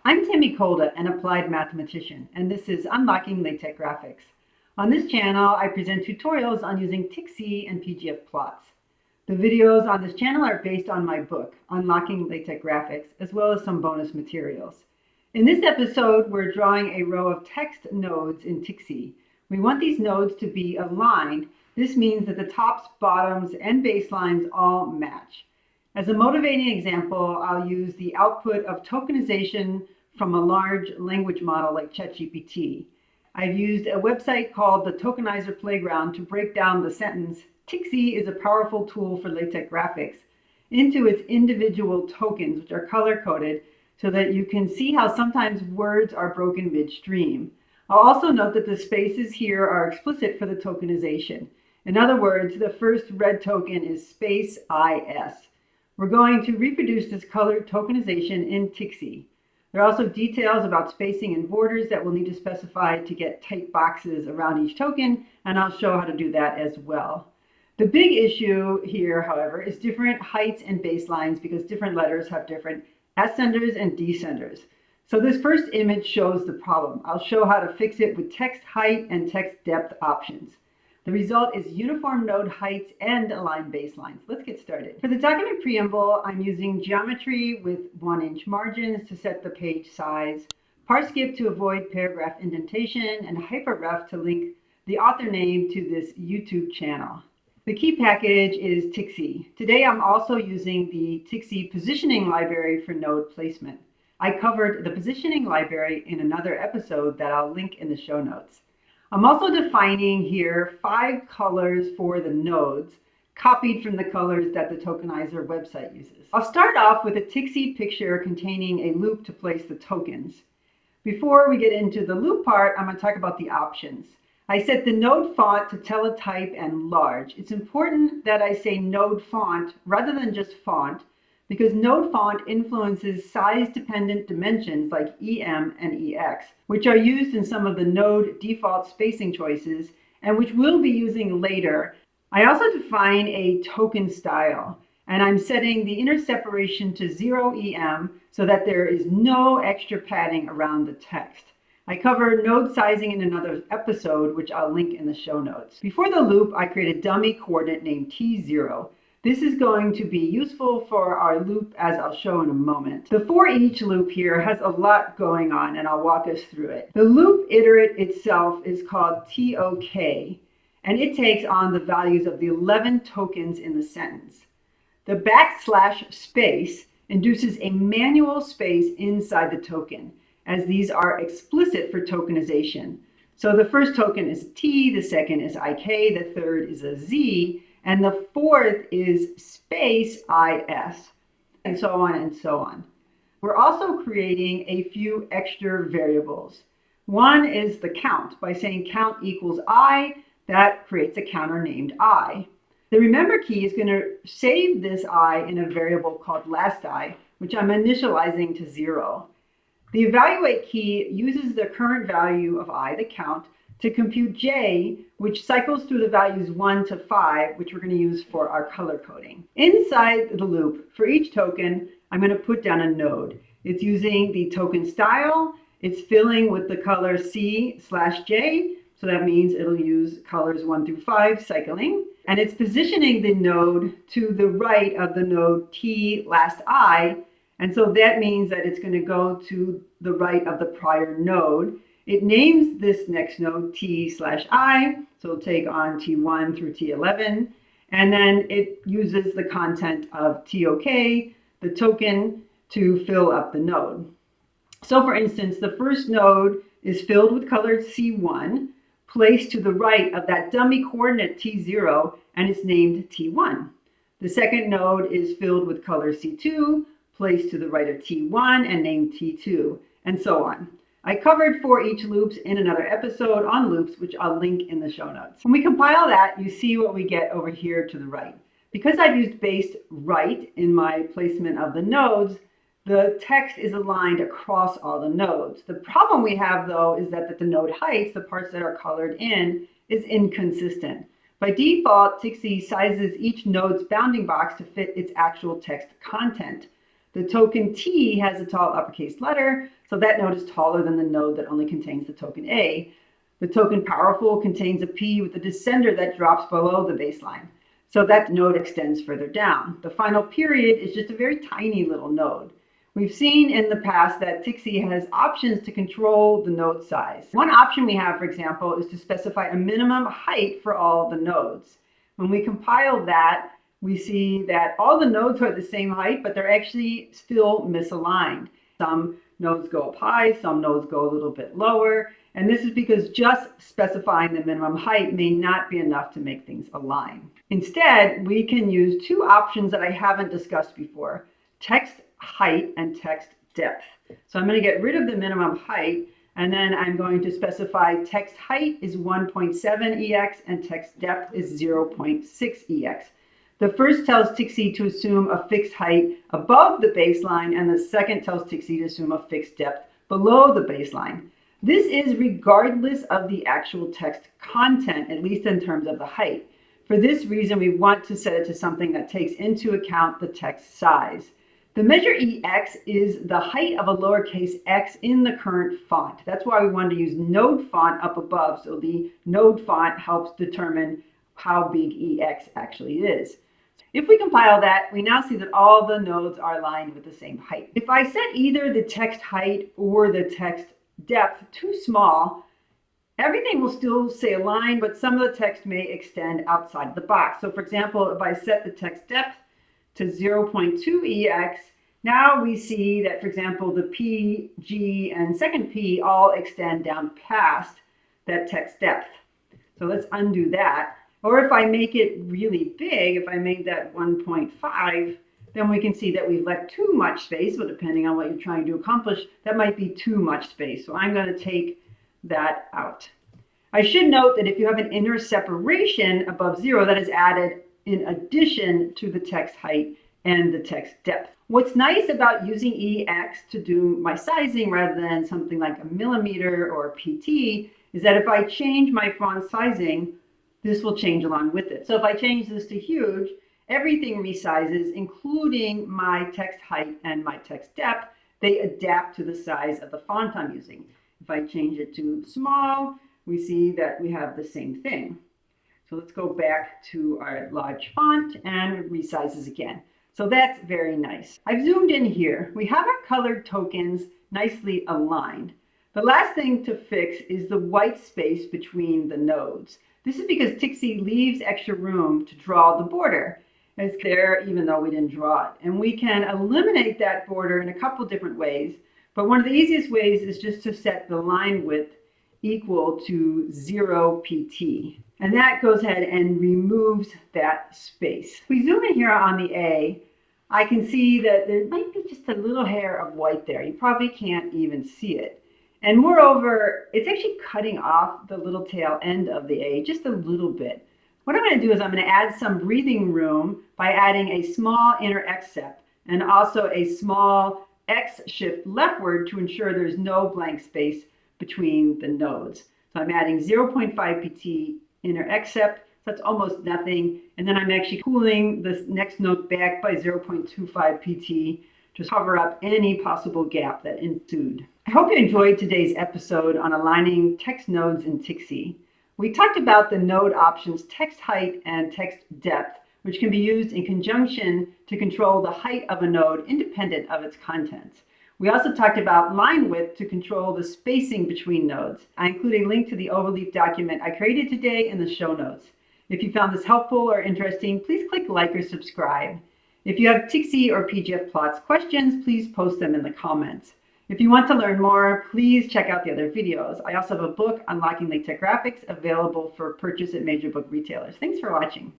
I'm Tammy Kolda, an applied mathematician, and this is Unlocking LaTeX Graphics. On this channel, I present tutorials on using TikZ and PGF plots. The videos on this channel are based on my book, Unlocking LaTeX Graphics, as well as some bonus materials. In this episode, we're drawing a row of text nodes in TikZ. We want these nodes to be aligned. This means that the tops, bottoms, and baselines all match. As a motivating example, I'll use the output of tokenization from a large language model like ChatGPT. I've used a website called the Tokenizer Playground to break down the sentence, TikZ is a powerful tool for LaTeX graphics, into its individual tokens, which are color-coded, so that you can see how sometimes words are broken midstream. I'll also note that the spaces here are explicit for the tokenization. In other words, the first red token is space IS. We're going to reproduce this colored tokenization in TikZ. There are also details about spacing and borders that we'll need to specify to get tight boxes around each token, and I'll show how to do that as well. The big issue here, however, is different heights and baselines because different letters have different ascenders and descenders. So this first image shows the problem. I'll show how to fix it with text height and text depth options. The result is uniform node heights and aligned baselines. Let's get started. For the document preamble, I'm using geometry with 1-inch margins to set the page size, parskip to avoid paragraph indentation, and hyperref to link the author name to this YouTube channel. The key package is TikZ. Today I'm also using the TikZ positioning library for node placement. I covered the positioning library in another episode that I'll link in the show notes. I'm also defining here 5 colors for the nodes, copied from the colors that the Tokenizer website uses. I'll start off with a TikZ picture containing a loop to place the tokens. Before we get into the loop part, I'm going to talk about the options. I set the node font to teletype and large. It's important that I say node font rather than just font, because node font influences size-dependent dimensions like EM and EX, which are used in some of the node default spacing choices and which we'll be using later. I also define a token style, and I'm setting the inner separation to 0 EM so that there is no extra padding around the text. I cover node sizing in another episode, which I'll link in the show notes. Before the loop, I create a dummy coordinate named T0. This is going to be useful for our loop, as I'll show in a moment. The foreach loop here has a lot going on, and I'll walk us through it. The loop iterate itself is called TOK, and it takes on the values of the 11 tokens in the sentence. The backslash space induces a manual space inside the token, as these are explicit for tokenization. So the first token is a T, the second is IK, the third is a Z, and the fourth is space IS, and so on and so on. We're also creating a few extra variables. One is the count. By saying count equals I, that creates a counter named I. The remember key is going to save this I in a variable called last I, which I'm initializing to 0. The evaluate key uses the current value of I, the count, to compute J, which cycles through the values 1 to 5, which we're going to use for our color coding. Inside the loop, for each token, I'm going to put down a node. It's using the token style. It's filling with the color C/J, so that means it'll use colors 1 through 5 cycling. And it's positioning the node to the right of the node T last I, and so that means that it's going to go to the right of the prior node. It names this next node T/I, so it'll take on T1 through T11, and then it uses the content of TOK, the token, to fill up the node. So for instance, the first node is filled with colored C1, placed to the right of that dummy coordinate T0, and it's named T1. The second node is filled with color C2, placed to the right of T1 and named T2, and so on. I covered foreach loops in another episode on loops, which I'll link in the show notes. When we compile that, you see what we get over here to the right. Because I've used based right in my placement of the nodes, the text is aligned across all the nodes. The problem we have, though, is that the node heights, the parts that are colored in, is inconsistent. By default, TikZ sizes each node's bounding box to fit its actual text content. The token T has a tall uppercase letter, so that node is taller than the node that only contains the token A. The token powerful contains a P with a descender that drops below the baseline, so that node extends further down. The final period is just a very tiny little node. We've seen in the past that TikZ has options to control the node size. One option we have, for example, is to specify a minimum height for all the nodes. When we compile that, we see that all the nodes are the same height, but they're actually still misaligned. Some nodes go up high, some nodes go a little bit lower, and this is because just specifying the minimum height may not be enough to make things align. Instead, we can use two options that I haven't discussed before: text height and text depth. So I'm going to get rid of the minimum height, and then I'm going to specify text height is 1.7 EX and text depth is 0.6 EX. The first tells TikZ to assume a fixed height above the baseline, and the second tells TikZ to assume a fixed depth below the baseline. This is regardless of the actual text content, at least in terms of the height. For this reason, we want to set it to something that takes into account the text size. The measure EX is the height of a lowercase x in the current font. That's why we wanted to use node font up above, so the node font helps determine how big EX actually is. If we compile that, we now see that all the nodes are aligned with the same height. If I set either the text height or the text depth too small, everything will still say align, but some of the text may extend outside the box. So for example, if I set the text depth to 0.2 EX, now we see that, for example, the P, G, and second P all extend down past that text depth. So let's undo that. Or if I make it really big, if I make that 1.5, then we can see that we've left too much space. But depending on what you're trying to accomplish, that might be too much space. So I'm going to take that out. I should note that if you have an inner separation above 0, that is added in addition to the text height and the text depth. What's nice about using EX to do my sizing rather than something like a millimeter or a PT is that if I change my font sizing, this will change along with it. So if I change this to huge, everything resizes, including my text height and my text depth. They adapt to the size of the font I'm using. If I change it to small, we see that we have the same thing. So let's go back to our large font and it resizes again. So that's very nice. I've zoomed in here. We have our colored tokens nicely aligned. The last thing to fix is the white space between the nodes. This is because TikZ leaves extra room to draw the border. It's there even though we didn't draw it. And we can eliminate that border in a couple different ways. But one of the easiest ways is just to set the line width equal to 0 pt. And that goes ahead and removes that space. If we zoom in here on the A, I can see that there might be just a little hair of white there. You probably can't even see it. And moreover, it's actually cutting off the little tail end of the A just a little bit. What I'm going to do is I'm going to add some breathing room by adding a small inner xsep and also a small xshift leftward to ensure there's no blank space between the nodes. So I'm adding 0.5 pt inner xsep, so that's almost nothing. And then I'm actually cooling this next node back by 0.25 pt to cover up any possible gap that ensued. I hope you enjoyed today's episode on aligning text nodes in TikZ. We talked about the node options text height and text depth, which can be used in conjunction to control the height of a node independent of its contents. We also talked about line width to control the spacing between nodes. I include a link to the overleaf document I created today in the show notes. If you found this helpful or interesting, please click like or subscribe. If you have TikZ or PGF plots questions, please post them in the comments. If you want to learn more, please check out the other videos. I also have a book, Unlocking LaTeX Graphics, available for purchase at major book retailers. Thanks for watching.